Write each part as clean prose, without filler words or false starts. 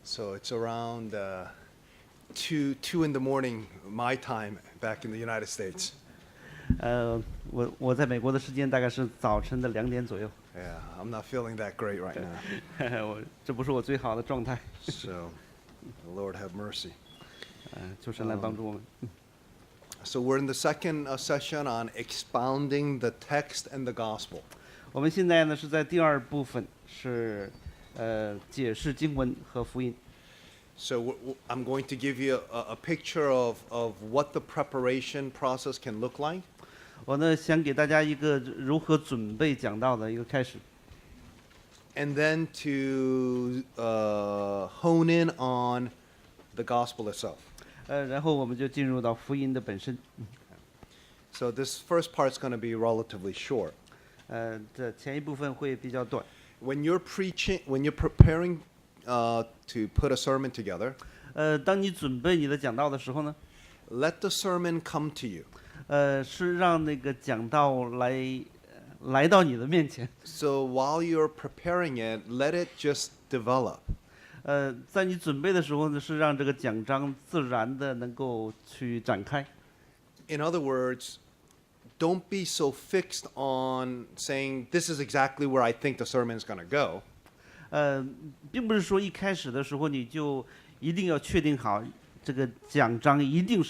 So it's around 2 in the morning, my time, back in the United States. 我在美国的时间大概是早晨的2点左右。Yeah, I'm not feeling that great right now. 这不是我最好的状态。So, the Lord have mercy. 求神来帮助我们。So we're in the second session on expounding the text and the gospel. 我们现在呢是在第2部分，是解释经文和福音。So I'm going to give you a picture of what the preparation process can look like. 我呢想给大家一个如何准备讲道的一个开始。And then to hone in on the gospel itself. 然后我们就进入到福音的本身。So this first part is going to be relatively short. 这前一部分会比较短。When you're preparing to put a sermon together, 当你准备你的讲道的时候呢， let the sermon come to you. 是让那个讲道来到你的面前。So while you're preparing it, let it just develop. 在你准备的时候呢，是让这个讲章自然的能够去展开。In other words, don't be so fixed on saying this is exactly where I think the sermon is going to go. 并不是说一开始的时候你就一定要确定好这个讲章一定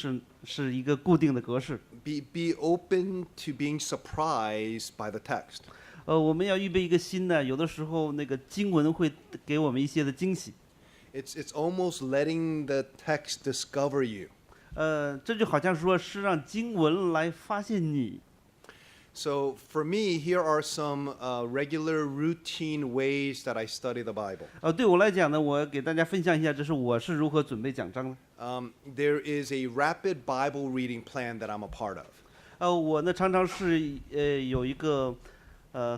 是一个固定的格式。Be open to being surprised by the text. 我们要预备一个心呢，有的时候那个经文会给我们一些的惊喜。It's almost letting the text discover you. 这就好像说是让经文来发现你。So for me, here are some regular routine ways that I study the Bible. 对我来讲呢，我给大家分享一下，我是如何准备讲章的。There is a rapid Bible reading plan that I'm a part of. 我呢常常是有一个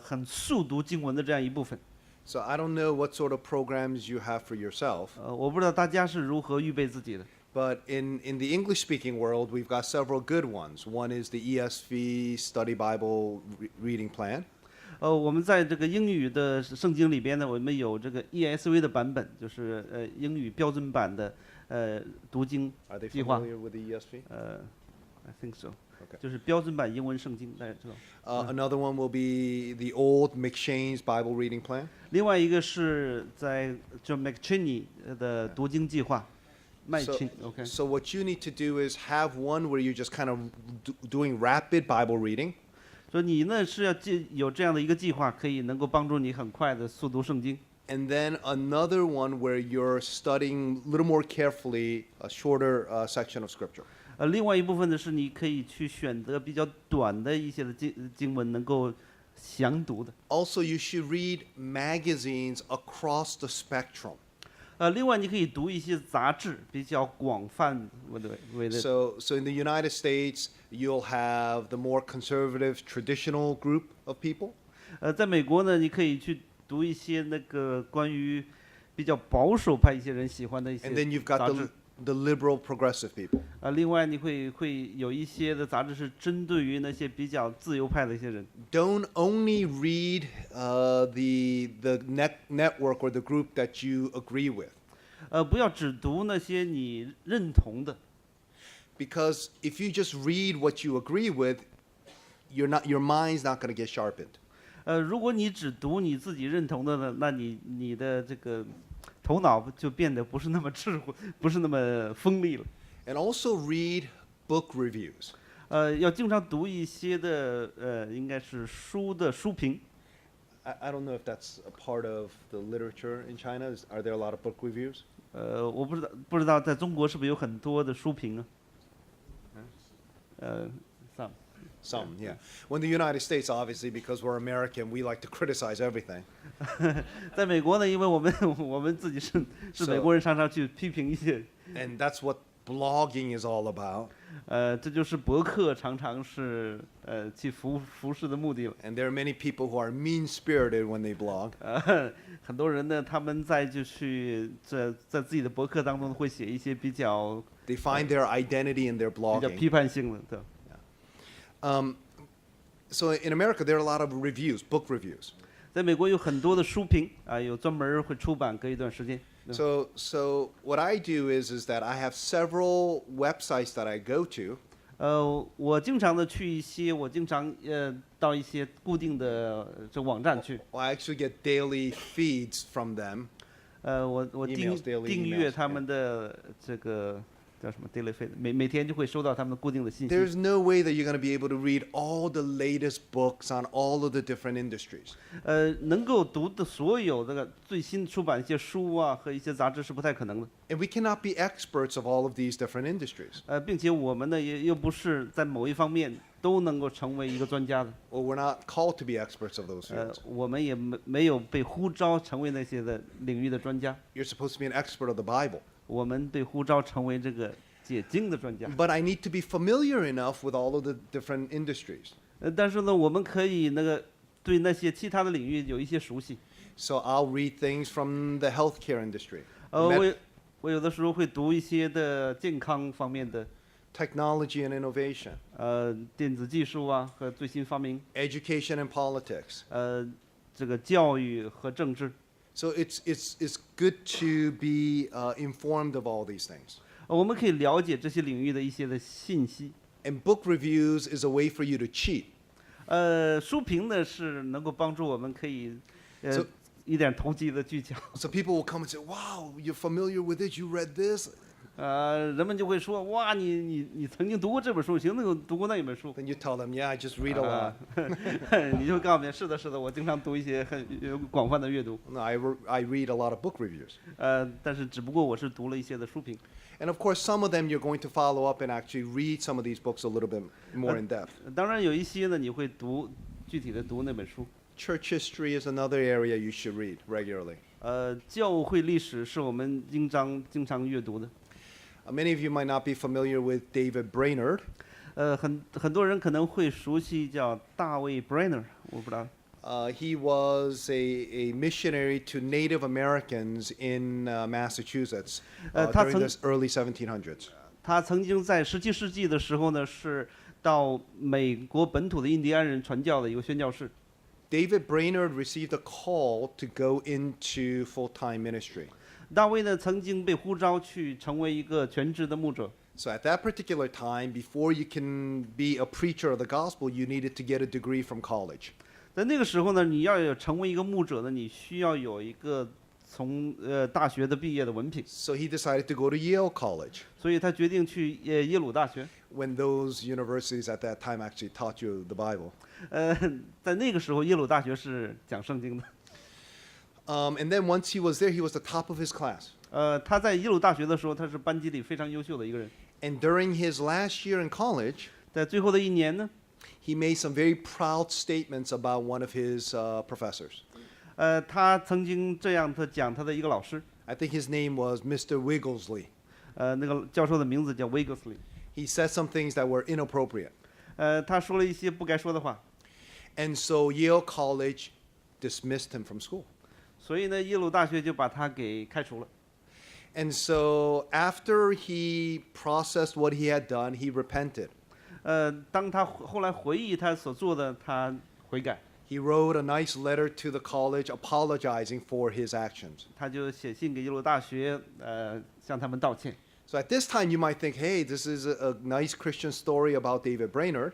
很速读经文的这样一部分。So I don't know what sort of programs you have for yourself. 我不知道大家是如何预备自己的。But in the English-speaking world, we've got several good ones. One is the ESV Study Bible Reading Plan. 我们在这个英语的圣经里边呢，我们有这个 ESV 的版本，就是英语标准版的读经计划。Are they familiar with the ESV? I think so. Okay. 就是标准版英文圣经，大家知道。Another one will be the old McShane's Bible Reading Plan. 另外一个是在就 McCheyne 的读经计划。So what you need to do is have one where you're just kind of doing rapid Bible reading. 所以你呢是要有这样的一个计划，可以能够帮助你很快的速读圣经。And then another one where you're studying a little more carefully a shorter section of Scripture. 另外一部分呢是你可以去选择比较短的一些的经文，能够详读的。Also, you should read magazines across the spectrum. 另外你可以读一些杂志，比较广泛为的。So in the United States, you'll have the more conservative, traditional group of people. 在美国呢，你可以去读一些那个关于比较保守派一些人喜欢的一些杂志。And then you've got the liberal, progressive people. 另外你会有一些的杂志是针对于那些比较自由派的一些人。Don't only read the network or the group that you agree with. 不要只读那些你认同的。Because if you just read what you agree with, your mind's not going to get sharpened. 如果你只读你自己认同的呢，那你的这个头脑就变得不是那么智慧，不是那么锋利了。And also read book reviews. 要经常读一些的应该是书的书评。I don't know if that's a part of the literature in China. Are there a lot of book reviews? 我不知道在中国是不是有很多的书评啊？Some, yeah. When the United States, obviously, because we're American, we like to criticize everything. 在美国呢，因为我们自己是美国人，常常去批评一些。And that's what blogging is all about. 这就是博客常常是去服侍的目的了。And there are many people who are mean-spirited when they blog. 很多人呢，他们在自己的博客当中会写一些比较 They find their identity in their 比较 blogging. 批判性的，对。So in America, there are a lot of reviews, book reviews. 在美国有很多的书评啊，有专门会出版隔一段时间。So what I do is that I have several websites that I go to. 我经常的去一些，我经常到一些固定的这网站去。I actually get daily feeds from them. 我 Emails, daily 订阅 emails, 他们的这个叫什么 daily feed，每天就会收到他们的固定的信息。 There's no way that you're going to be able to read all the latest books on all of the different industries. 能够读的所有这个最新出版一些书啊和一些杂志是不太可能的。 And we cannot be experts of all of these different industries. 并且我们呢也又不是在某一方面都能够成为一个专家的。Or we're not called to be experts of those fields. 我们也没有被呼召成为那些的领域的专家。 You're supposed to be an expert of the Bible. 我们被呼召成为这个解经的专家。 But I need to be familiar enough with all of the different industries. 但是呢，我们可以对那些其他的领域有一些熟悉。 So I'll read things from the healthcare industry, 我有的时候会读一些的健康方面的， technology and innovation, 电子技术啊和最新发明， education and politics. 这个教育和政治。 So it's good to be informed of all these things. 我们可以了解这些领域的一些的信息。 And book reviews is a way for you to cheat. 书评呢是能够帮助我们可以 So- 一点投机的技巧。 So people will come and say, "Wow, you're familiar with it. You read this." 人们就会说，哇，你曾经读过这本书，行，那个读过那一本书。 Then you tell them, "Yeah, I just read a lot." 你就告诉别人，是的，是的，我经常读一些很广泛的阅读。 No, I read a lot of book reviews. 但是只不过我是读了一些的书评。 And of course, some of them you're going to follow up and actually read some of these books a little bit more in depth. 当然有一些呢，你会具体的读那本书。 Church history is another area you should read regularly. 教会历史是我们经常阅读的。 Many of you might not be familiar with David Brainerd. 很多人可能会熟悉叫大卫 Brenner， 我不知道。He was a missionary to Native Americans in Massachusetts during the early 1700s. 他曾经在17世纪的时候呢，是到美国本土的印第安人传教的一个宣教士。 David Brainerd received a call to go into full-time ministry. 大卫呢，曾经被呼召去成为一个全职的牧者。 So at that particular time, before you can be a preacher of the gospel, you needed to get a degree from college. 在那个时候呢，你要成为一个牧者呢，你需要有一个从大学的毕业的文凭。 So he decided to go to Yale College. 所以他决定去耶鲁大学。 When those universities at that time actually taught you the Bible. 在那个时候，耶鲁大学是讲圣经的。And then once he was there, he was the top of his class. 他在耶鲁大学的时候，他是班级里非常优秀的一个人。 And during his last year in college, 在最后的一年呢， he made some very proud statements about one of his professors. 他曾经这样讲他的一个老师， I think his name was Mr. Wigglesworth. 那个教授的名字叫 Wigglesworth。 He said some things that were inappropriate. 他说了一些不该说的话。 And so Yale College dismissed him from school. 所以呢，耶鲁大学就把他给开除了。 And so after he processed what he had done, he repented. 当他后来回忆他所做的，他悔改。 He wrote a nice letter to the college apologizing for his actions. 他就写信给耶鲁大学，向他们道歉。 So at this time, you might think, hey, this is a nice Christian story about David Brainerd.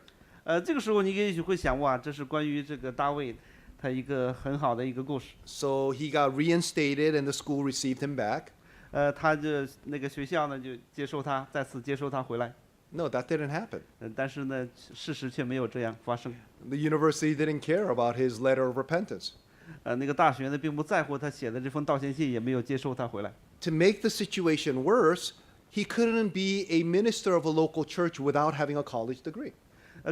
这个时候你也许会想，哇，这是关于这个大卫，他一个很好的一个故事。 So he got reinstated and the school received him back. 他就那个学校呢就再次接收他回来。 No, that didn't happen. 但是呢，事实却没有这样发生。 The university didn't care about his letter of repentance. 那个大学呢并不在乎他写的这封道歉信，也没有接收他回来。 To make the situation worse, he couldn't be a minister of a local church without having a college degree.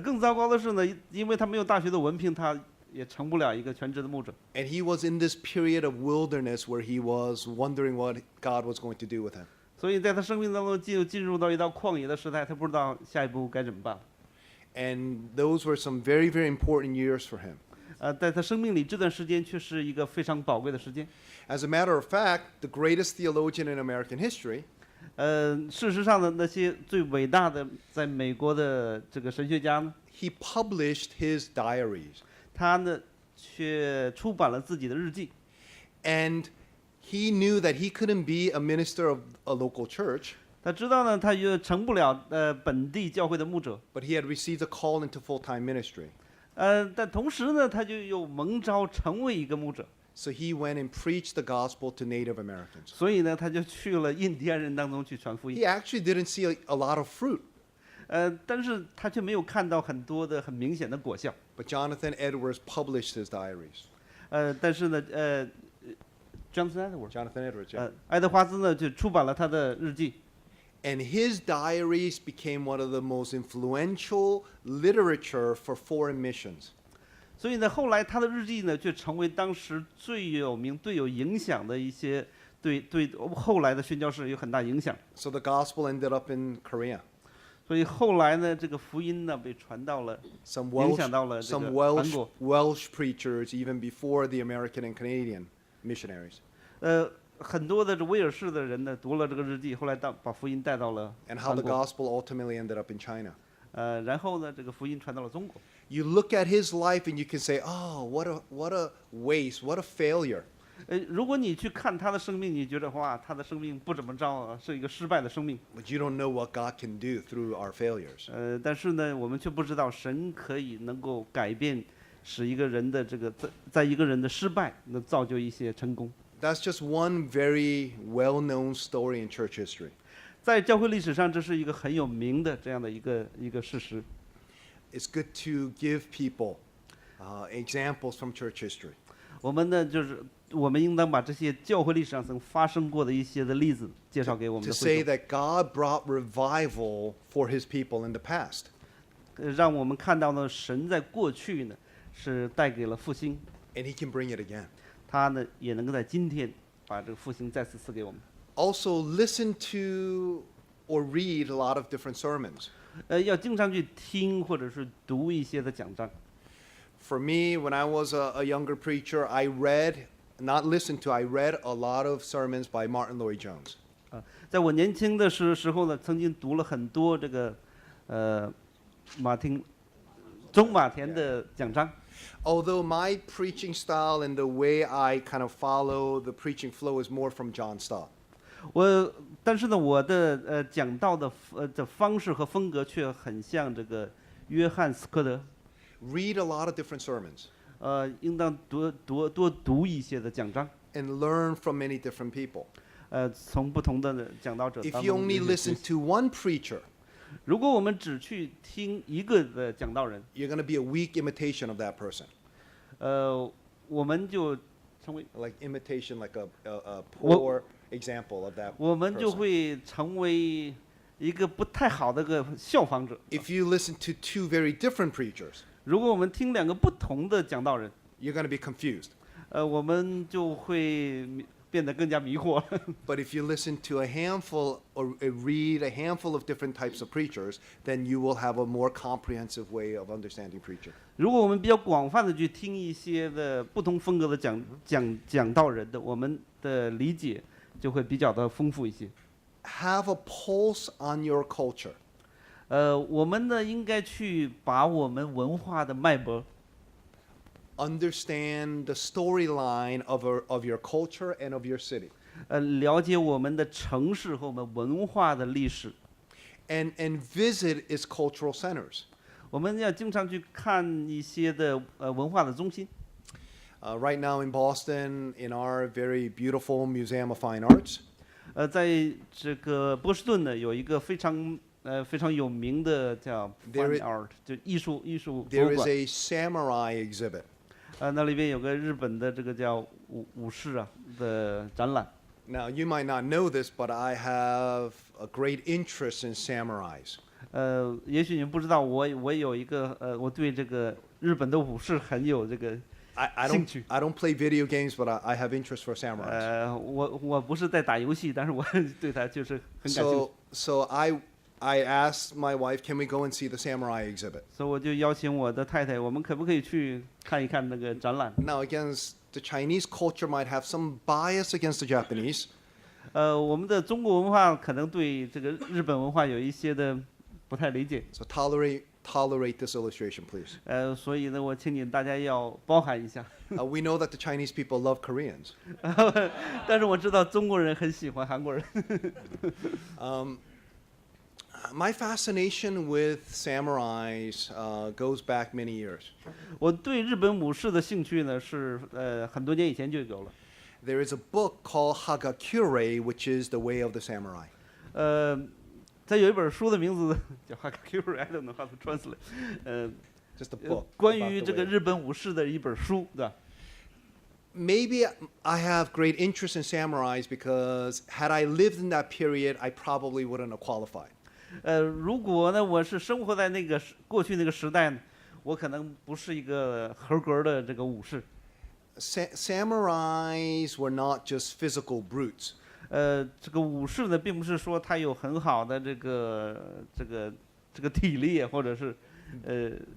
更糟糕的是呢，因为他没有大学的文凭，他也成不了一个全职的牧者。 And he was in this period of wilderness where he was wondering what God was going to do with him. 所以在他生命当中进入到一道旷野的时代，他不知道下一步该怎么办。 And those were some very, very important years for him. 在他生命里这段时间却是一个非常宝贵的时间。 As a matter of fact, the greatest theologian in American history, 事实上的那些最伟大的在美国的这个神学家呢， he published his diaries. 他呢却出版了自己的日记。And he knew that he couldn't be a minister of a local church. 他知道呢，他又成不了本地教会的牧者。But he had received a call into full-time ministry. 但同时呢，他就又蒙召成为一个牧者。So he went and preached the gospel to Native Americans. 所以呢，他就去了印第安人当中去传福音。He actually didn't see a lot of fruit. 但是他却没有看到很多的很明显的果效。But Jonathan Edwards published his diaries. 但是呢，Jonathan Edwards, yeah. 爱德华兹呢就出版了他的日记。And his diaries became one of the most influential literature for foreign missions. 所以呢，后来他的日记呢，却成为当时最有名、最有影响的一些对后来的宣教士有很大影响。So the gospel ended up in Korea. 所以后来呢，这个福音呢被传到了，影响到了这个韩国。Welsh preachers even before the American and Canadian missionaries. 很多的这威尔士的人呢，读了这个日记，后来把福音带到了 And how the gospel ultimately ended up in China. 然后呢，这个福音传到了中国。You look at his life and you can say, "Oh, what a waste, what a failure." 如果你去看他的生命，你觉得哇，他的生命不怎么着啊，是一个失败的生命。But you don't know what God can do through our failures. 但是呢，我们却不知道神可以能够改变，使一个人的这个在一个人的失败，能造就一些成功。That's just one very well-known story in church history. 在教会历史上，这是一个很有名的这样的一个事实。It's good to give people examples from church history. 我们呢，就是我们应当把这些教会历史上曾发生过的一些的例子介绍给我们 To 的 say 会众， that God brought revival for His people in the past. 让我们看到呢，神在过去呢是带给了复兴， And He can bring it again. 他呢也能够在今天把这个复兴再次赐给我们。Also, listen to or read a lot of different sermons. 要经常去听或者是读一些的讲章。For me, when I was a younger preacher, I read, not listened to, I read a lot of sermons by Martin Lloyd Jones. 在我年轻的时候呢，曾经读了很多这个中马田的讲章。Although my preaching style and the way I kind of follow the preaching flow is more from John Stott. 但是呢，我的讲道的方式和风格却很像这个约翰斯科德。Read a lot of different sermons. 应当多读一些的讲章。And learn from many different people. 从不同的讲道者当 If you 中 only 有些 listen to one preacher, 如果我们只去听一个的讲道人， you're going to be a weak imitation of that person. 我们就成为 Like imitation, like a poor example of that 我们就 person. 会成为一个不太好的个效仿者。 If you listen to two very different preachers, 如果我们听两个不同的讲道人， you're going to be confused. 我们就会变得更加迷惑。But if you listen to a handful or read a handful of different types of preachers, then you will have a more comprehensive way of understanding preaching. 如果我们比较广泛的去听一些的不同风格的讲道人的，我们的理解就会比较的丰富一些。Have a pulse on your culture. 我们呢应该去把我们文化的脉搏， Understand the storyline of your culture and of your city. 了解我们的城市和我们文化的历史。And visit its cultural centers. 我们要经常去看一些的文化的中心。Right now in Boston, in our very beautiful Museum of Fine Arts, 在这个波士顿呢，有一个非常有名的叫 Fine Art， 就艺术博 there 物 is 馆。 a samurai exhibit. 那里边有个日本的这个叫武士啊的展览。Now, you might not know this, but I have a great interest in samurais. 也许你不知道，我有一个我对这个日本的武士很有这个 I 兴趣。 don't play video games, but I have interest for samurais. 我不是在打游戏，但是我对他就是很感兴趣。So I asked my wife, can we go and see the samurai exhibit? 所以我就邀请我的太太，我们可不可以去看一看那个展览？ Now, again, the Chinese culture might have some bias against the Japanese. 我们的中国文化可能对这个日本文化有一些的不太理解。 So tolerate this illustration, please. 所以呢，我请你大家要包涵一下。We know that the Chinese people love Koreans. 但是我知道中国人很喜欢韩国人。My fascination with samurais goes back many years. 我对日本武士的兴趣呢，是很多年以前就有了。There is a book called Hagakure, which is the way of the samurai. 它有一本书的名字叫《Hagakure》，I don't know how to translate。Just a book. 关于 about 这 the 个 way. 日本武士的一本书，对吧？ Maybe I have great interest in samurais because had I lived in that period, I probably wouldn't have qualified. 如果呢，我是生活在那个过去那个时代呢，我可能不是一个合格的这个武士。Samurais were not just physical brutes. 这个武士呢，并不是说他有很好的这个体力，或者是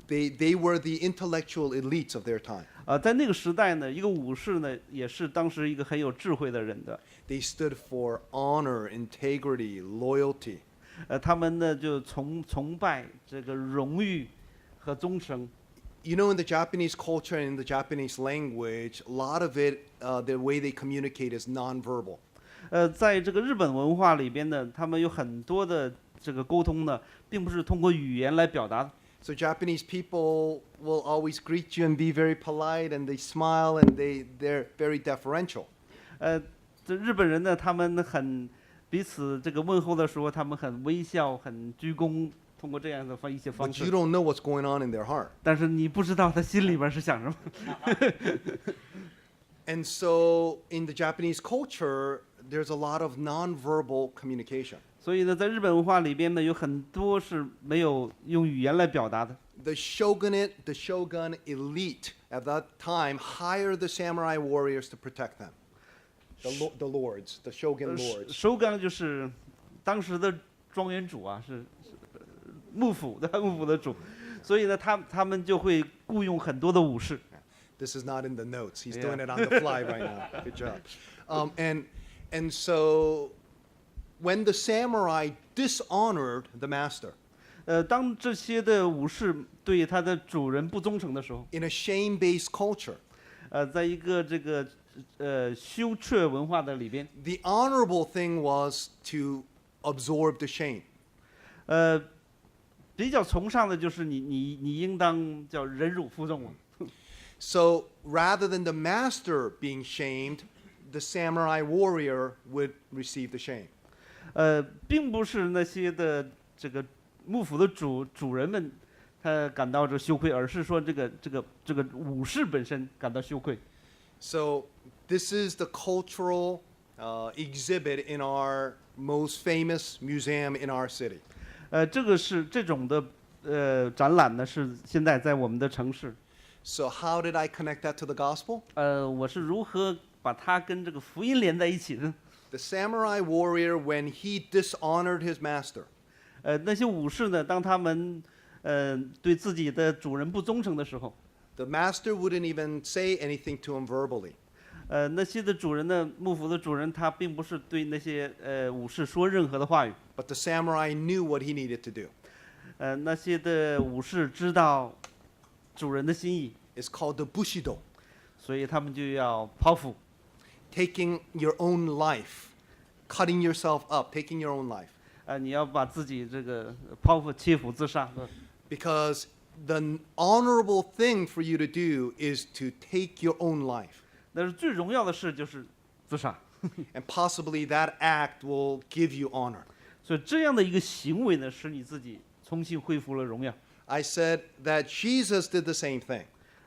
They were the intellectual elites of their time. 在那个时代呢，一个武士呢，也是当时一个很有智慧的人的。They stood for honor, integrity, loyalty. 他们呢就崇拜这个荣誉和忠诚。You know, in the Japanese culture and in the Japanese language, a lot of it, the way they communicate is nonverbal. 在这个日本文化里边呢，他们有很多的这个沟通呢，并不是通过语言来表达的。So Japanese people will always greet you and be very polite, and they smile, and they're very deferential. 这日本人呢，他们很彼此这个问候的时候，他们很微笑，很鞠躬，通过这样的一些方 But you 式。 don't know what's going on in their heart. 但是你不知道他心里边是想什么。And so in the Japanese culture, there's a lot of nonverbal communication. 所以呢，在日本文化里边呢，有很多是没有用语言来表达的。The shogunate, the shogun elite at that time hired the samurai warriors to protect them. The lords, the shogun lords. 首纲就是当时的庄园主啊，是幕府的幕府的主，所以呢，他们就会雇佣很多的武士。This is not in the notes. He's Yeah. doing it on the fly right now. Good job. And so when the samurai dishonored the master 当这些的武士对他的主人不忠诚的时候， in a shame-based culture, 在一个这个羞怯文化的里边， the honorable thing was to absorb the shame. 比较崇尚的就是你应当叫忍辱负重啊。So rather than the master being shamed, the samurai warrior would receive the shame. 并不是那些的这个幕府的主人们他感到这羞愧，而是说这个武士本身感到羞愧。So this is the cultural exhibit in our most famous museum in our city. 这个是这种的展览呢，是现在在我们的城市。So how did I connect that to the gospel? 我是如何把它跟这个福音连在一起的呢？ The samurai warrior, when he dishonored his master, 那些武士呢，当他们对自己的主人不忠诚的时候， the master wouldn't even say anything to him verbally. 那些的主人呢，幕府的主人他并不是对那些武士说任何的话语。 But the samurai knew what he needed to do. 那些的武士知道主人的心意， It's called the bushido, 所以他们就要剖腹， taking your own life, cutting yourself up, taking your own life. 你要把自己这个剖腹切腹自杀。 Because the honorable thing for you to do is to take your own life. 但是最荣耀的事就是自杀， And possibly that act will give you honor. 所以这样的一个行为呢，使你自己重新恢复了荣耀。 I said that Jesus did the same thing.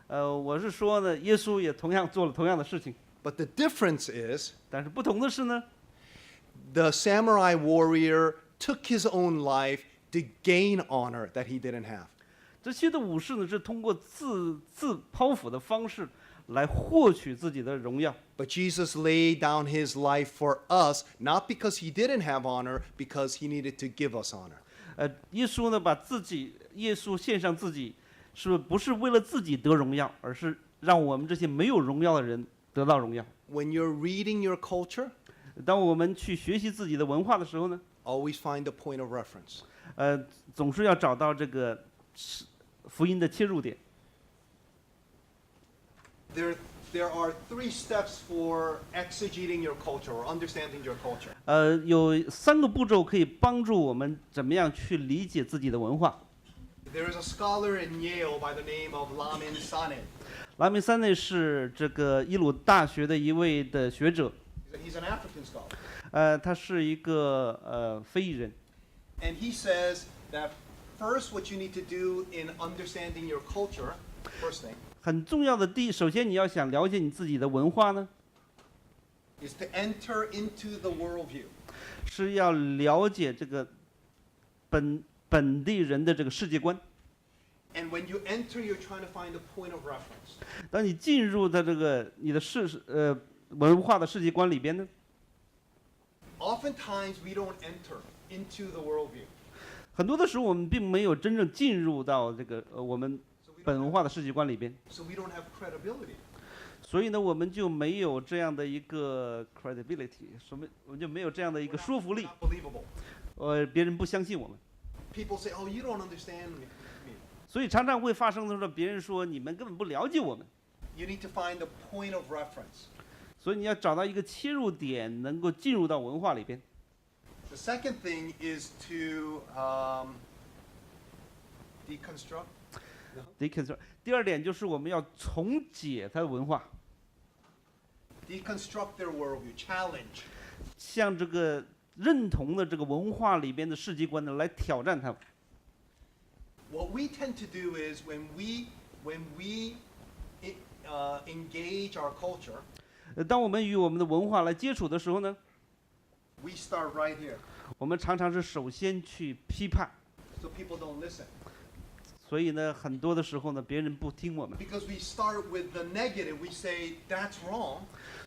我是说呢，耶稣也同样做了同样的事情， But the difference is 但是不同的是呢， the samurai warrior took his own life to gain honor that he didn't have. 这些的武士呢是通过自剖腹的方式来获取自己的荣耀。 But Jesus laid down his life for us, not because he didn't have honor, because he needed to give us honor. 耶稣呢把耶稣献上自己，是不是为了自己得荣耀，而是让我们这些没有荣耀的人得到荣耀。 When you're reading your culture, 当我们去学习自己的文化的时候呢， always find a point of reference. 总是要找到这个福音的切入点。There are 3 steps for exegeting your culture or understanding your culture. 有3个步骤可以帮助我们怎么样去理解自己的文化。There is a scholar in Yale by the name of Lamin Sanneh. 拉米三内是这个耶鲁大学的一位的学者， He's an African scholar. 他是一个非裔人。And he says that first what you need to do in understanding your culture, first thing, 很重要的首先你要想了解你自己的文化呢， is to enter into the worldview. 是要了解这个本地人的这个世界观。And when you enter, you're trying to find a point of reference. 当你进入到这个你的文化的世界观里边呢， Oftentimes we don't enter into the worldview. 很多的时候我们并没有真正进入到这个我们本文化的世界观里边， So we don't have credibility. 所以呢，我们就没有这样的一个 credibility， 我们就没有这样的一个说服力， Not believable. 别人不相信我们。 People say, "Oh, you don't understand me." 所以常常会发生的时候，别人说你们根本不了解我们， You need to find a point of reference. 所以你要找到一个切入点，能够进入到文化里边。The second thing is to deconstruct. 第二点就是我们要重解它的文化， Deconstruct their worldview. Challenge. 向这个认同的这个文化里边的世界观呢来挑战它们。What we tend to do is when we engage our culture, 当我们与我们的文化来接触的时候呢， we start right here, 我们常常是首先去批判， so people don't listen. 所以呢，很多的时候呢，别人不听我们， Because we start with the negative, we say that's wrong,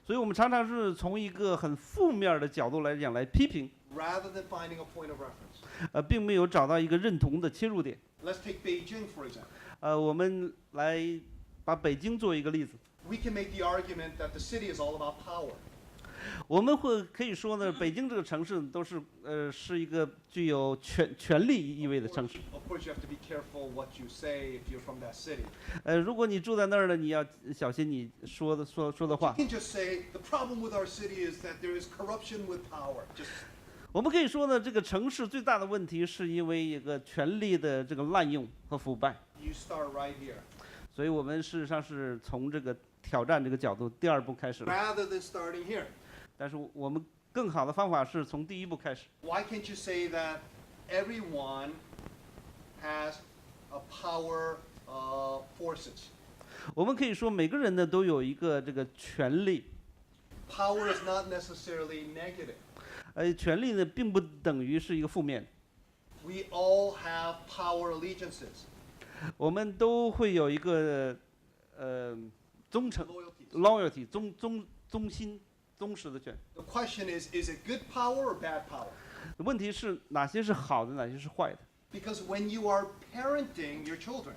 所以我们常常是从一个很负面的角度来讲来批评， rather than finding a point of reference. 并没有找到一个认同的切入点。 Let's take Beijing, for example. 我们来把北京做一个例子， We can make the argument that the city is all about power. 我们可以说呢，北京这个城市都是是一个具有权力意味的城市。 Of course, you have to be careful what you say if you're from that city. 如果你住在那儿呢，你要小心你说的话。 You can just say the problem with our city is that there is corruption with power. Just 我们可以说呢，这个城市最大的问题是因为一个权力的这个滥用和腐败。 you start right here, 所以我们事实上是从这个挑战这个角度第二步开始了。 rather than starting here. 但是我们更好的方法是从第一步开始。 Why can't you say that everyone has a power forces? 我们可以说每个人呢都有一个这个权利， Power is not necessarily negative. 权利呢并不等于是一个负面。 We all have power allegiances, 我们都会有一个忠诚 loyalties. loyalty 忠心忠实的权。 The question is it good power or bad power? 问题是哪些是好的，哪些是坏的？ Because when you are parenting your children,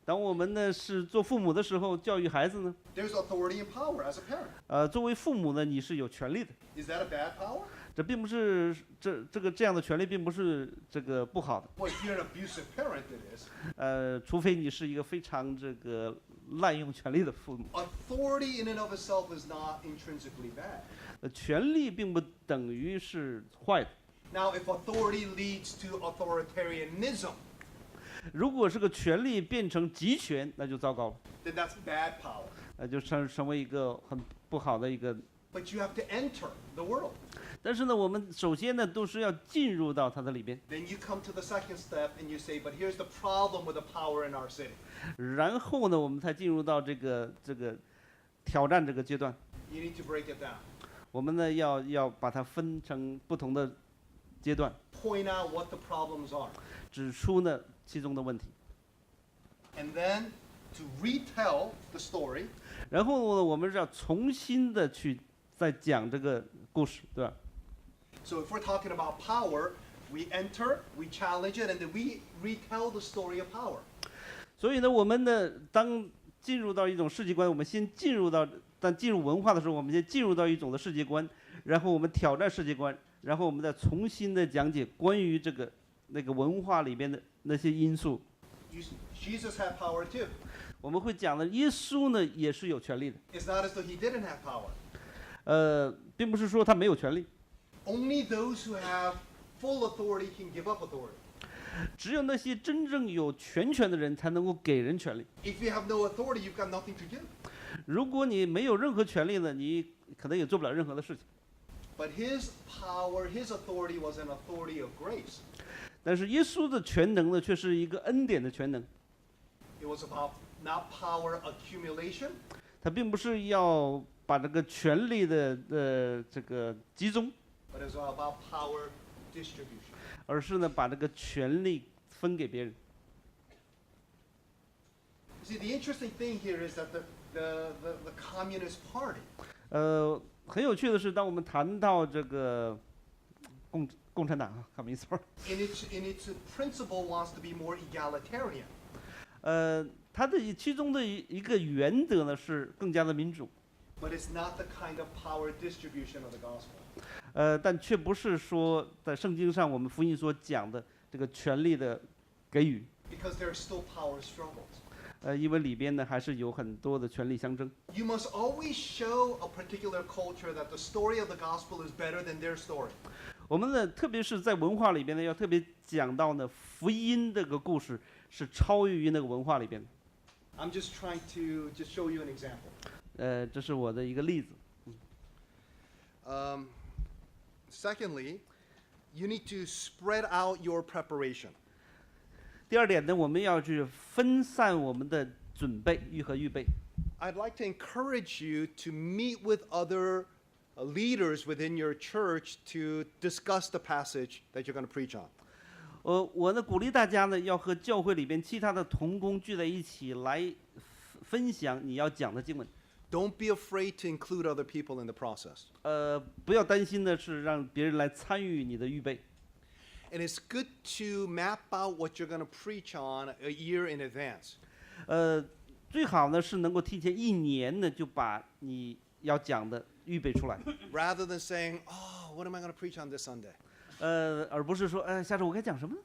当我们呢是做父母的时候，教育孩子呢， there's authority and power as a parent. 作为父母呢，你是有权利的。 Is that a bad power? 这并不是这样的权利并不是这个不好的。 Well, if you're an abusive parent, it is. 除非你是一个非常这个滥用权力的父母。 Authority in and of itself is not intrinsically bad. 权力并不等于是坏的。 Now, if authority leads to authoritarianism, 如果这个权力变成集权，那就糟糕了， then that's bad power. 那就成为一个很不好的一个。 But you have to enter the world. 但是呢，我们首先呢都是要进入到它的里边， Then you come to the second step and you say, but here's the problem with the power in our city. 然后呢，我们才进入到这个挑战这个阶段。 You need to break it down. 我们呢要把它分成不同的阶段， Point out what the problems are. 指出呢其中的问题， And then to retell the story, 然后呢我们是要重新的去再讲这个故事，对吧？ so if we're talking about power, we enter, we challenge it, and then we retell the story of power. 所以呢，我们呢当进入到一种世界观，我们先进入文化的时候，我们先进入到一种的世界观，然后我们挑战世界观，然后我们再重新的讲解关于那个文化里边的那些因素。Jesus had power too. 我们会讲的，耶稣呢也是有权利的。It's not as though he didn't have power. 并不是说他没有权利， Only those who have full authority can give up authority. 只有那些真正有全权的人才能够给人权利。 If you have no authority, you've got nothing to give. 如果你没有任何权利呢，你可能也做不了任何的事情。 But his power, his authority was an authority of grace. 但是耶稣的全能呢，却是一个恩典的全能。 It was about not power accumulation, 他并不是要把这个权力的这个集中， but it was about power distribution. 而是呢把这个权力分给别人。 See, the interesting thing here is that the Communist Party 很有趣的是，当我们谈到这个共产党啊，Communist Party， in its principle wants to be more egalitarian. 它的其中的一个原则呢是更加的民主， But it's not the kind of power distribution of the gospel. 但却不是说在圣经上我们福音所讲的这个权力的给予， Because there are still power struggles. 因为里边呢还是有很多的权力相争。 You must always show a particular culture that the story of the gospel is better than their story. 我们呢，特别是在文化里边呢，要特别讲到呢，福音这个故事是超越于那个文化里边的。 I'm just trying to just show you an example. 这是我的一个例子。 Secondly, you need to spread out your preparation. 第二点呢，我们要去分散我们的准备，预备。 I'd like to encourage you to meet with other leaders within your church to discuss the passage that you're going to preach on. 我呢鼓励大家呢，要和教会里边其他的同工聚在一起来分享你要讲的经文。 Don't be afraid to include other people in the process. 不要担心的是让别人来参与你的预备。 And it's good to map out what you're going to preach on a year in advance. 最好呢是能够提前1年呢就把你要讲的预备出来。 Rather than saying, oh, what am I going to preach on this Sunday? 而不是说，下周我该讲什么呢？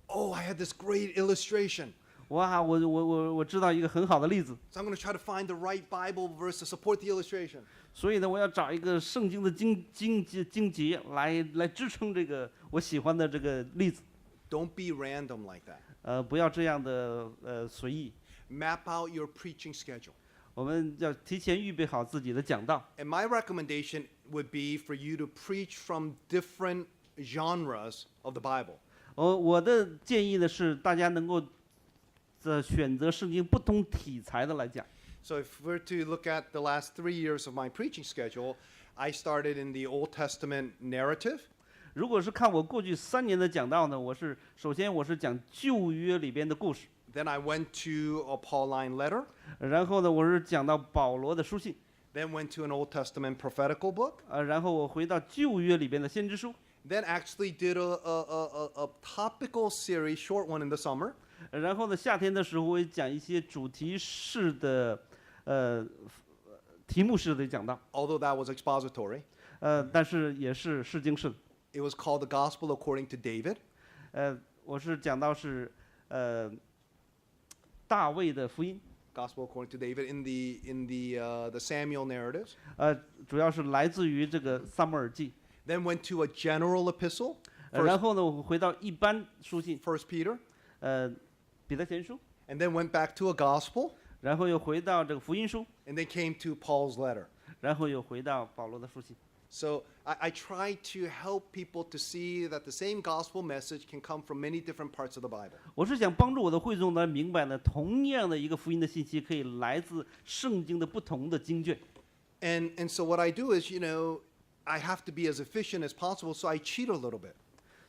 Oh, I had this great illustration. 哇，我知道一个很好的例子， So I'm going to try to find the right Bible verse to support the illustration. 所以呢，我要找一个圣经的经节来支撑这个我喜欢的这个例子。 Don't be random like that. 不要这样的随意。 Map out your preaching schedule. 我们要提前预备好自己的讲道。 And my recommendation would be for you to preach from different genres of the Bible. 我的建议呢是大家能够选择圣经不同题材的来讲。 So if we're to look at the last 3 years of my preaching schedule, I started in the Old Testament narrative. 如果是看我过去3年的讲道呢，首先我是讲旧约里边的故事， Then I went to a Pauline letter. 然后呢我是讲到保罗的书信， Then went to an Old Testament prophetical book. 然后我回到旧约里边的先知书， Then actually did a topical series, short one in the summer. 然后呢夏天的时候我也讲一些主题式的题目式的讲道， Although that was expository. 但是也是释经式的。 It was called the Gospel According to David. 我是讲到是大卫的福音， Gospel According to David in the Samuel narratives. 主要是来自于这个撒母耳记。 Then went to a general epistle. 然后呢我回到一般书信， First Peter. 彼得前书， And then went back to a gospel. 然后又回到这个福音书， And then came to Paul's letter. 然后又回到保罗的书信。 So I try to help people to see that the same gospel message can come from many different parts of the Bible. 我是想帮助我的会众呢明白呢，同样的一个福音的信息可以来自圣经的不同的经卷。 And so what I do is, I have to be as efficient as possible, so I cheat a little bit.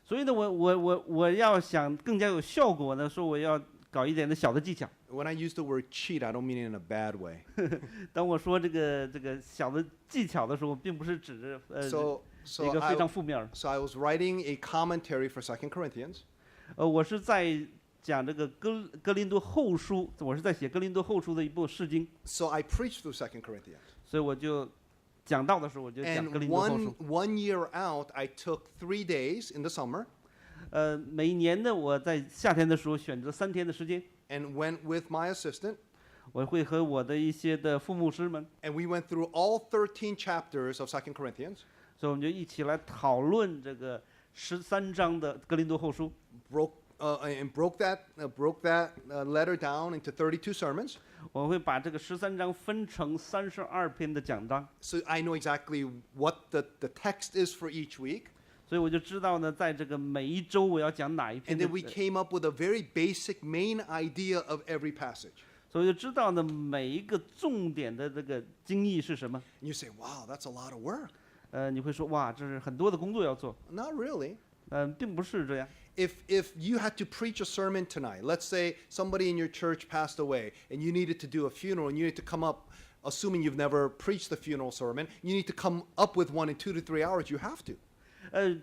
所以呢，我要想更加有效果呢，说我要搞一点的小的技巧。 When I use the word cheat, I don't mean it in a bad way. 当我说这个小的技巧的时候，并不是指着一个非常负面。 So I was writing a commentary for 2 Corinthians. 我是在讲这个哥林多后书，我是在写哥林多后书的一部释经。 So I preached through 2 Corinthians. 所以我就讲道的时候，我就讲哥 And 林多后书。 one year out, I took 3 days in the summer. 每一年呢，我在夏天的时候选择3天的时间， and went with my assistant, 我会和我的一些的副牧师们， and we went through all 13 chapters of 2 Corinthians, 所以我们就一起来讨论这个13章的哥林多后书， broke that letter down into 32 sermons, 我会把这个13章分成32篇的讲章， so I know exactly what the text is for each week. 所以我就知道呢，在这个每一周我要讲哪一篇 And 的 then we came up with a very basic main idea of every passage. 所以就知道呢每一个重点的这个经义是什么。 And you say, wow, that's a lot of work. 你会说哇，这是很多的工作要做。 Not really. 并不是这样。 If you had to preach a sermon tonight, let's say somebody in your church passed away and you needed to do a funeral and you need to come up, assuming you've never preached the funeral sermon, you need to come up with one in 2 to 3 hours, you have to.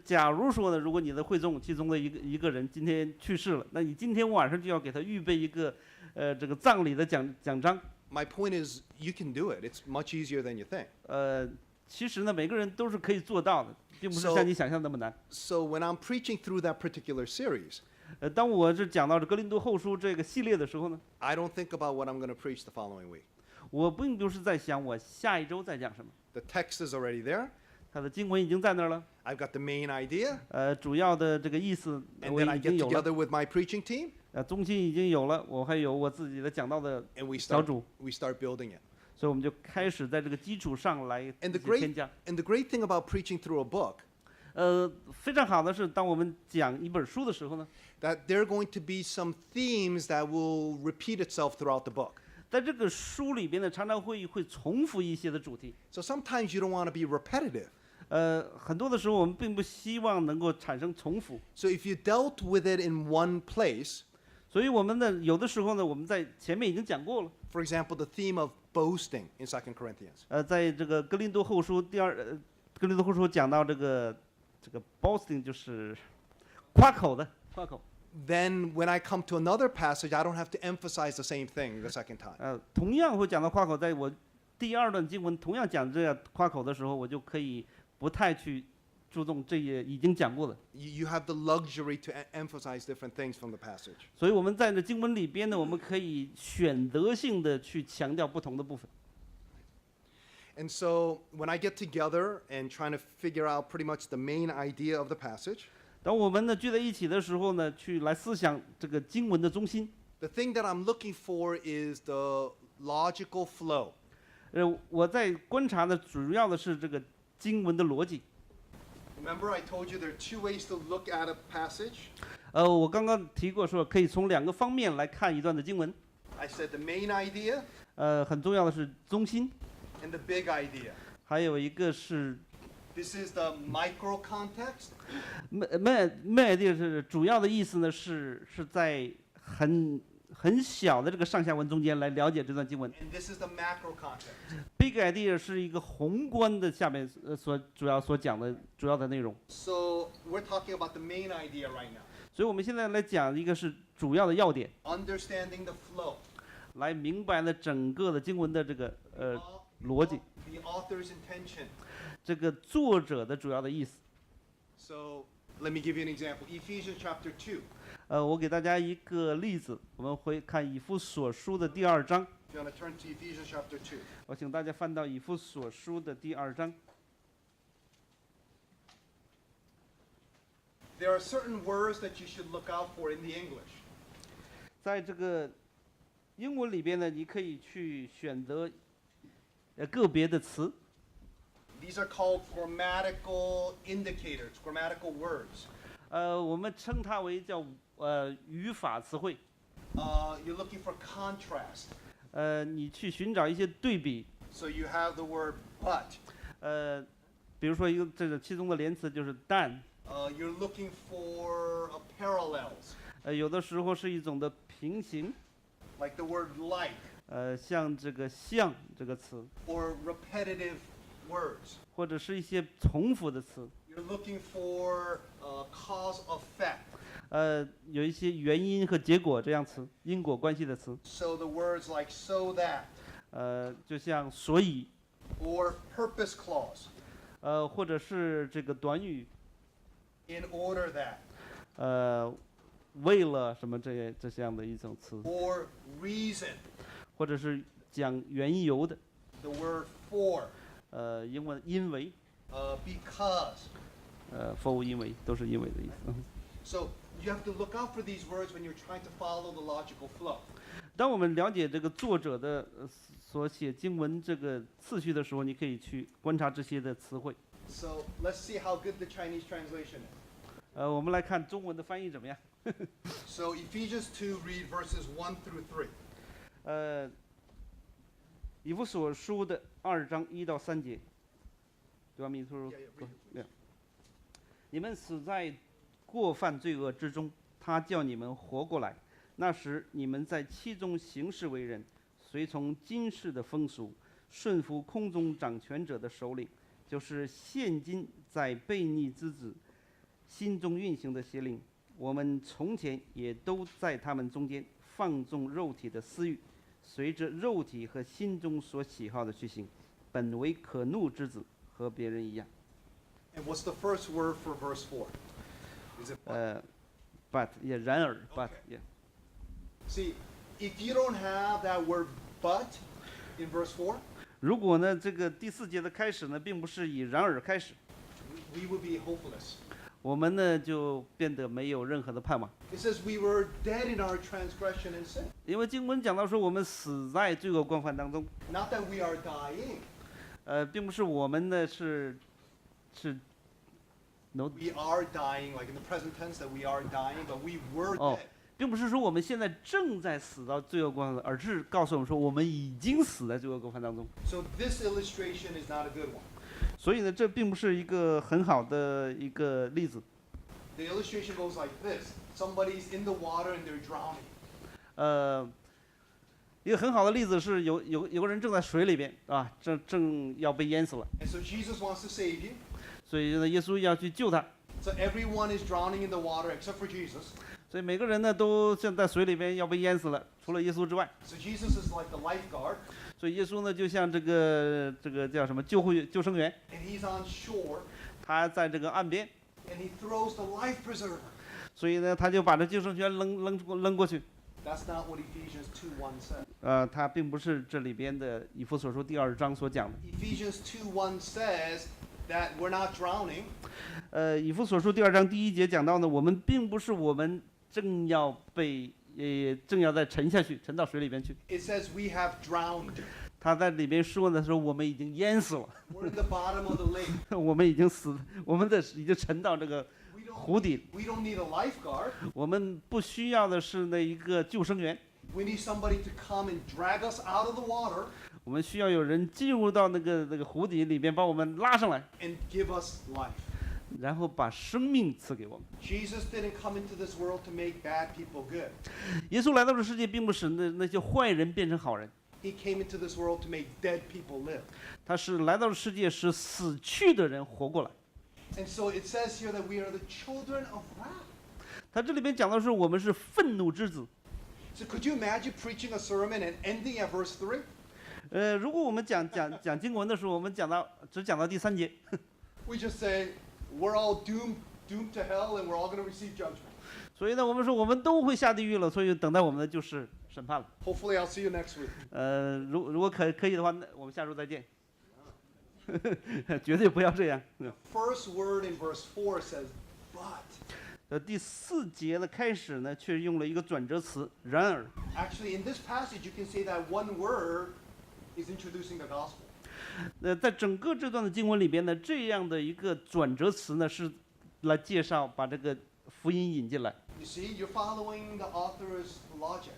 假如说呢，如果你的会众其中的一个人今天去世了，那你今天晚上就要给他预备一个这个葬礼的讲章。 My point is, you can do it. It's much easier than you think. 其实呢，每个人都是可以做到的，并不是像你想象那么难。So when I'm preaching through that particular series, 当我是讲到这哥林多后书这个系列的时候呢， I don't think about what I'm going to preach the following week. 我并不是在想我下一周在讲什么， The text is already there. 它的经文已经在那儿了。 I've got the main idea. 主要的这个意思 And 我 then I 已经 get 有了， together with my preaching team 中心已经有了，我还有我自己的讲道的 and we 小 start 组， building it. 所以我们就开始在这个基础上来 And the 添加。 great thing about preaching through a book 非常好的是，当我们讲一本书的时候呢， that there are going to be some themes that will repeat itself throughout the book. 在这个书里边呢，常常会重复一些的主题。 So sometimes you don't want to be repetitive. 很多的时候我们并不希望能够产生重复， So if you dealt with it in one place, 所以我们呢，有的时候呢，我们在前面已经讲过了。 for example, the theme of boasting in 2 Corinthians. 在这个哥林多后书哥林多后书讲到这个 boasting 就是夸口的夸口。 Then when I come to another passage, I don't have to emphasize the same thing the second time. 同样会讲到夸口，在我第二段经文同样讲这样夸口的时候，我就可以不太去注重这些已经讲过的。 You have the luxury to emphasize different things from the passage. 所以我们在这经文里边呢，我们可以选择性的去强调不同的部分。 And so when I get together and trying to figure out pretty much the main idea of the passage, 当我们呢聚在一起的时候呢，去来思想这个经文的中心。 the thing that I'm looking for is the logical flow. 我在观察的主要的是这个经文的逻辑。 Remember I told you there are 2 ways to look at a passage? 我刚刚提过说可以从2个方面来看一段的经文。 I said the main idea 很重要的是中心， and the big idea. 还有一个是 This is the micro context. idea 是主要的意思呢是在很小的这个上下文中间来了解这段经文。 And this is the macro context. Big idea 是一个宏观的下面主要所讲的主要的内容。 So we're talking about the main idea right now. 所以我们现在来讲一个是主要的要点， Understanding the flow. 来明白了整个的经文的这个逻辑， The author's intention. 这个作者的主要的意思。 So let me give you an example. Ephesians chapter 2. 我给大家一个例子，我们会看以弗所书的第2章。 If you want to turn to Ephesians chapter 2. 我请大家翻到以弗所书的第2章。 There are certain words that you should look out for in the English. 在这个英文里边呢，你可以去选择个别的词。 These are called grammatical indicators, grammatical words. 我们称它为叫语法词汇。 You're looking for contrast. 你去寻找一些对比。 So you have the word but. 比如说一个这个其中的连词就是但。 You're looking for parallels. 有的时候是一种的平行。 Like the word like. 像这个像这个词。 Or repetitive words. 或者是一些重复的词。 You're looking for cause effect. 有一些原因和结果这样词，因果关系的词。 So the words like so that. 就像所以。 Or purpose clause. 或者是这个短语。 In order that. 为了什么这样的一种词， or reason. 或者是讲缘由的， The word for, 英文因为， because. for 因为都是因为的意思。 So you have to look out for these words when you're trying to follow the logical flow. 当我们了解这个作者的所写经文这个次序的时候，你可以去观察这些的词汇。 So let's see how good the Chinese translation is. 我们来看中文的翻译怎么样？ So Ephesians 2, read verses 1 through 3. 以弗所书的2章1到3节。Do you want me to? Yeah, read it, please. 你们死在过犯罪恶之中，他叫你们活过来。那时你们在其中行事为人，随从今世的风俗，顺服空中掌权者的首领，就是现今在悖逆之子心中运行的邪灵。我们从前也都在他们中间放纵肉体的私欲，随着肉体和心中所喜好的去行，本为可怒之子，和别人一样。 And what's the first word for verse 4? Is it but? But 也然而 but Okay. yeah. See, if you don't have that word but in verse 4, 如果呢这个第4节的开始呢，并不是以然而开始， we would be hopeless. 我们呢就变得没有任何的盼望。 It says we were dead in our transgression and sin. 因为经文讲到说我们死在罪恶惯犯当中， Not that we are dying. 并不是我们呢是 no We are dying, like in the present tense that we are dying, but we were 哦 dead.，并不是说我们现在正在死到罪恶惯犯，而是告诉我们说我们已经死在罪恶惯犯当中。 So this illustration is not a good one. 所以呢，这并不是一个很好的一个例子。 The illustration goes like this. Somebody's in the water and they're drowning. 一个很好的例子是有个人正在水里边啊，正要被淹死了， And so Jesus wants to save you. 所以呢，耶稣要去救他。 So everyone is drowning in the water except for Jesus. 所以每个人呢都现在水里边要被淹死了，除了耶稣之外。 So Jesus is like the lifeguard, 所以耶稣呢就像这个叫什么救生员， and he's on shore, 他在这个岸边， and he throws the life preserver. 所以呢他就把这救生员扔过去。 That's not what Ephesians 2:1 says. 他并不是这里边的以弗所书第2章所讲的。 Ephesians 2:1 says that we're not drowning. 以弗所书第2章第1节讲到呢，我们并不是我们正要再沉下去，沉到水里边去。 It says we have drowned. 他在里边说的时候，我们已经淹死了， We're in the bottom of the lake. 我们已经死，我们已经沉到这个 湖底。 We don't need a lifeguard. 我们不需要的是那一个救生员， We need somebody to come and drag us out of the water 我们需要有人进入到那个湖底里边，把我们拉上来， and give us life. 然后把生命赐给我们。 Jesus didn't come into this world to make bad people good. 耶稣来到这世界，并不使那些坏人变成好人， He came into this world to make dead people live. 他是来到这世界使死去的人活过来。 And so it says here that we are the children of wrath. 他这里边讲到是我们是愤怒之子。 So could you imagine preaching a sermon and ending at verse 3? 如果我们讲经文的时候，我们只讲到第3节， We just say we're all doomed to hell and we're all going to receive judgment. 所以呢，我们说我们都会下地狱了，所以等待我们的就是审判了。 Hopefully I'll see you next week. 如果可以的话，那我们下周再见。绝对不要这样。 First word in verse 4 says but. 第4节的开始呢，却用了一个转折词“然而 Actually, in this passage, you can say that one word is introducing the gospel. ”。在整个这段的经文里边呢，这样的一个转折词呢，是来介绍把这个福音引进来。 You see, you're following the author's logic.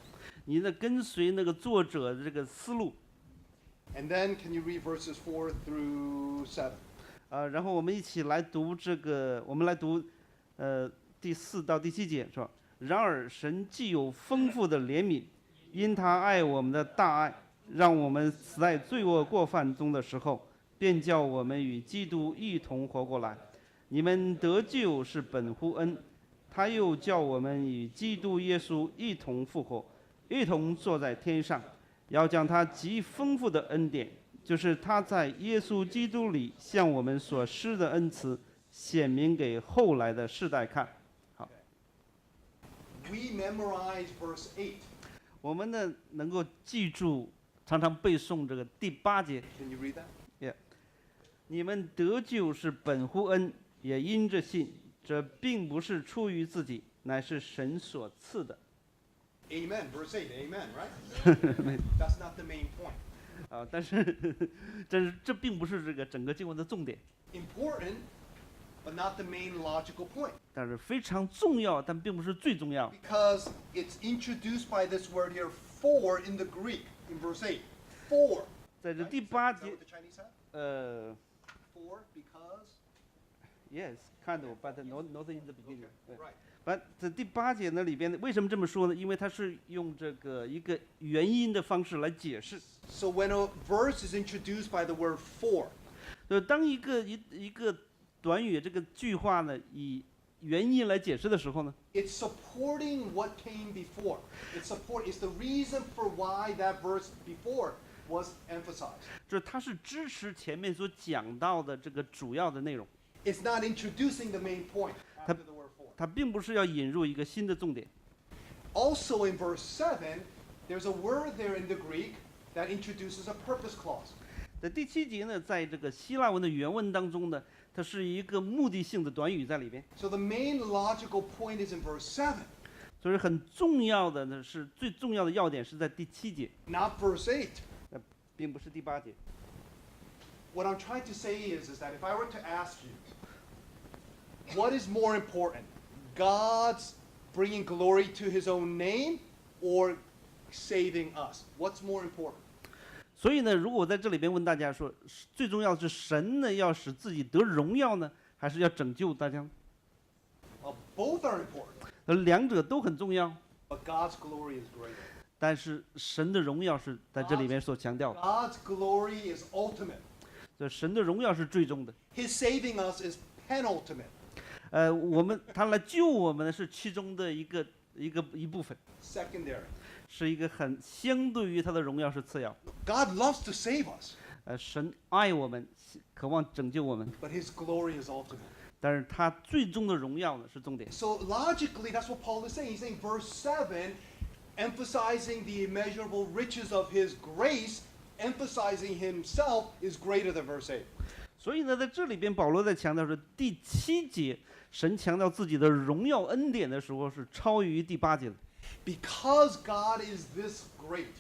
你呢跟随那个作者的这个思路。 And then, can you read verses 4 through 7? 然后我们一起来读这个，我们来读第4到第7节，是吧？然而神既有丰富的怜悯，因他爱我们的大爱，让我们死在罪恶过犯中的时候，便叫我们与基督一同活过来。你们得救是本乎恩，他又叫我们与基督耶稣一同复活，一同坐在天上，要将他极丰富的恩典，就是他在耶稣基督里向我们所施的恩慈，显明给后来的世代看。好。memorize verse 8? 我们呢能够记住，常常背诵这个第8节。Can you read that? Yeah， 你们得救是本乎恩，也因着信。这并不是出于自己，乃是神所赐的。Amen. Verse 8. Amen, right? That's not the main point. 啊，但是这并不是这个整个经文的重点， Important, but not the main logical point. 但是非常重要，但并不是最重要。 Because it's introduced by this word here, for in the Greek, in verse 8. For. 在这 Right? 第 Is 8 that 节 what the Chinese have? ， For, because. yes kind of but not in the beginning。 对 Right. but 这第8节呢里边为什么这么说呢？因为它是用这个一个原因的方式来解释。 So when a verse is introduced by the word for, 当一个短语这个句话呢以原因来解释的时候呢， it's supporting what came before. It's the reason for why that verse before was emphasized. 就是它是支持前面所讲到的这个主要的内容， It's not introducing the main point after the word for. 它并不是要引入一个新的重点。 Also in verse 7, there's a word there in the Greek that introduces a purpose clause. 在第7节呢，在这个希腊文的原文当中呢，它是一个目的性的短语在里边， So the main logical point is in verse 7, 所以很重要的呢是最重要的要点是在第7节， not verse 8. 并不是第8节。 What I'm trying to say is that if I were to ask you, what is more important, God's bringing glory to his own name or saving us? What's more important? 所以呢，如果我在这里边问大家说，最重要的是神呢要使自己得荣耀呢，还是要拯救大家呢？ Both are important, 两者都很重要， but God's glory is greater. 但是神的荣耀是在这里边所强调的， God's glory is ultimate. 所以神的荣耀是最终的。 His saving us is penultimate. 他来救我们呢是其中的一部分， Secondary. 是一个很相对于他的荣耀是次要。 God loves to save us, 神爱我们，渴望拯救我们， but his glory is ultimate. 但是他最终的荣耀呢是重点。 So logically, that's what Paul is saying. He's saying verse 7, emphasizing the immeasurable riches of his grace, emphasizing himself, is greater than verse 8. 所以呢，在这里边保罗在强调说，第7节神强调自己的荣耀恩典的时候是超于第8节的， Because God is this great,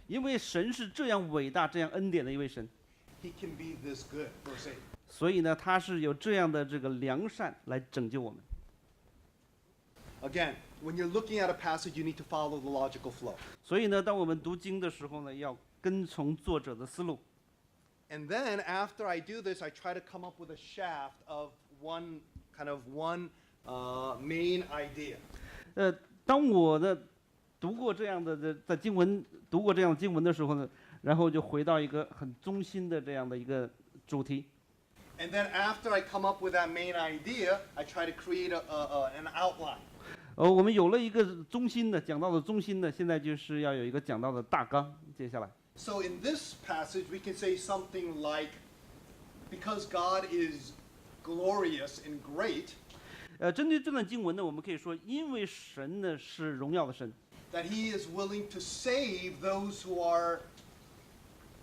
因为神是这样伟大、这样恩典的一位神， he can be this good, verse 8. 所以呢，他是有这样的这个良善来拯救我们。 Again, when you're looking at a passage, you need to follow the logical flow. 所以呢，当我们读经的时候呢，要跟从作者的思路。 And then after I do this, I try to come up with a shaft of one main idea. 当我呢读过这样的读过这样的经文的时候呢，然后就回到一个很中心的这样的一个主题。 And then after I come up with that main idea, I try to create an outline. 我们有了一个中心的讲到的中心呢，现在就是要有一个讲到的大纲。接下来， So in this passage, we can say something like, because God is glorious and great, 针对这段经文呢，我们可以说，因为神呢是荣耀的神， that he is willing to save those who are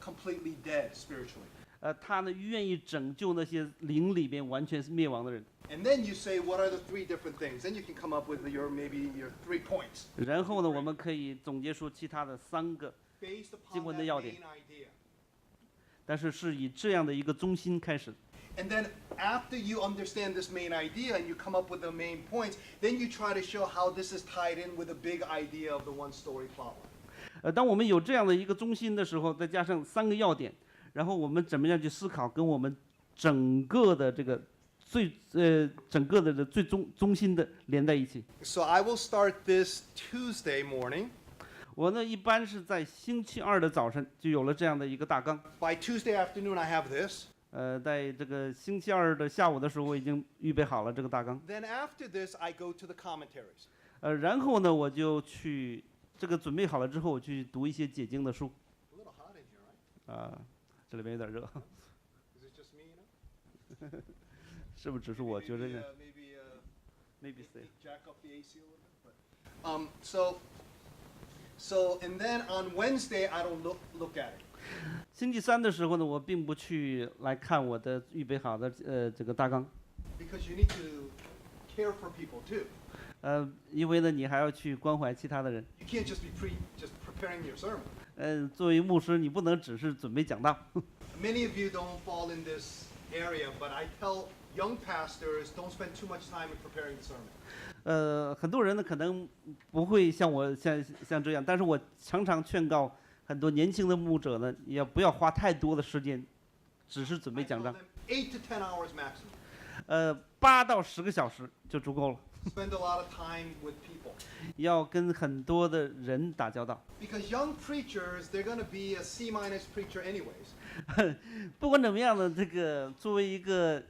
completely dead spiritually. 他呢愿意拯救那些灵里边完全灭亡的人。 And then you say, what are the three different things? Then you can come up with maybe your 3 points 然后呢，我们可以总结出其他的3个， based upon 经文 that 的要点。 main idea. 但是是以这样的一个中心开始。 And then after you understand this main idea and you come up with the main points, then you try to show how this is tied in with the big idea of the one-story plotline. 当我们有这样的一个中心的时候，再加上3个要点，然后我们怎么样去思考跟我们整个的这个整个的最中心的连在一起。 So I will start this Tuesday morning. 我呢一般是在星期2的早晨就有了这样的一个大纲。 By Tuesday afternoon, I have this. 在这个星期2的下午的时候，我已经预备好了这个大纲。 Then after this, I go to the commentaries. 然后呢，我就去这个准备好了之后，我去读一些解经的书。 A little hot in here, right? 这里边有点热， Is it just me, you know? 是不是只是我觉得 Maybe, 呢 maybe？Maybe say. jack up the AC a little bit. So and then on Wednesday I don't look at it. 星期三的时候呢，我并不去来看我的预备好的这个大纲， Because you need to care for people too. 因为呢你还要去关怀其他的人。 You can't just be just preparing your sermon. 作为牧师，你不能只是准备讲道。Many of you don't fall in this area, but I tell young pastors don't spend too much time in preparing the sermon. 很多人呢可能不会像我像这样，但是我常常劝告很多年轻的牧者呢，也不要花太多的时间，只是准备 I 讲 tell 章。 them 8 to 10 hours maximum. 8到10个小时就足够了。 Spend a lot of time with people. 要跟很多的人打交道。 Because young preachers, they're going to be a C- preacher anyways. 不管怎么样呢，这个作为一个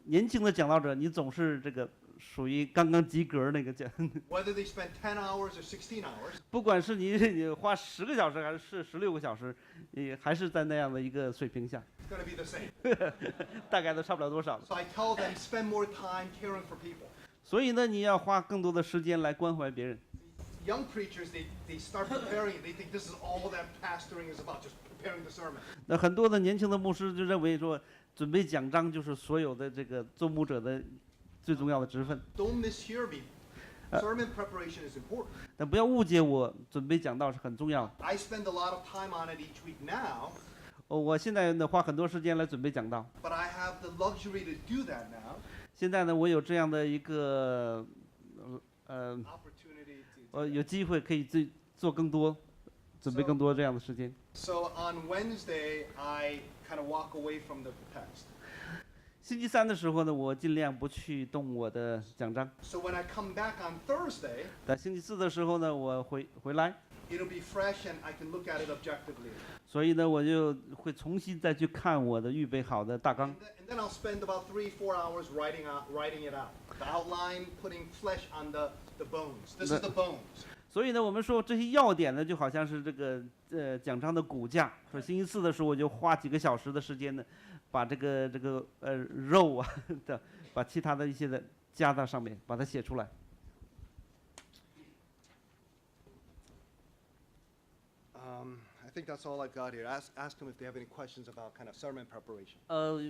年轻的讲道者，你总是这个属于刚刚及格那个讲。 Whether they spend 10 hours or 16 hours, 不管是你花10个小时还是16个小时，也还是在那样的一个水平下， it's going to be the same. 大概都差不了多少了。 So I tell them spend more time caring for people. 所以呢，你要花更多的时间来关怀别人。 Young preachers, they start preparing. They think this is all that pastoring is about, just preparing the sermon. 那很多的年轻的牧师就认为说，准备讲章就是所有的这个做牧者的最重要的职分。 Don't mishear me. Sermon preparation is important. 但不要误解我，准备讲道是很重要的。 I spend a lot of time on it each week now, 我现在呢花很多时间来准备讲道。 but I have the luxury to do that now. 现在呢，我有这样的一个Opportunity to. 有机会可以做更多，准备更多这样的时间。 So on Wednesday, I kind of walk away from the text. 星期三的时候呢，我尽量不去动我的讲章。 So when I come back on Thursday, 在星期四的时候呢，我回来， it'll be fresh and I can look at it objectively. 所以呢，我就会重新再去看我的预备好的大纲。 And then I'll spend about 3-4 hours writing it out. The outline, putting flesh on the bones. This is the bones. 所以呢，我们说这些要点呢，就好像是这个讲章的骨架。说星期四的时候，我就花几个小时的时间呢，把这个肉啊的，把其他的一些的加到上面，把它写出来。 I think that's all I got here. Ask them if they have any questions about kind of sermon preparation.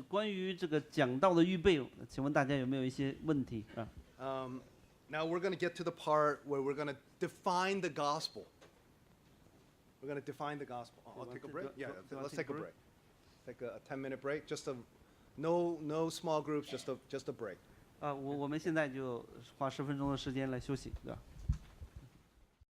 关于这个讲道的预备，请问大家有没有一些问题啊？ Now we're going to get to the part where we're going to define the gospel. We're going to define the gospel. I'll take a break. Yeah, let's take a break. Take a 10-minute break. Just no small groups. Just a break. 我们现在就花10分钟的时间来休息，对吧？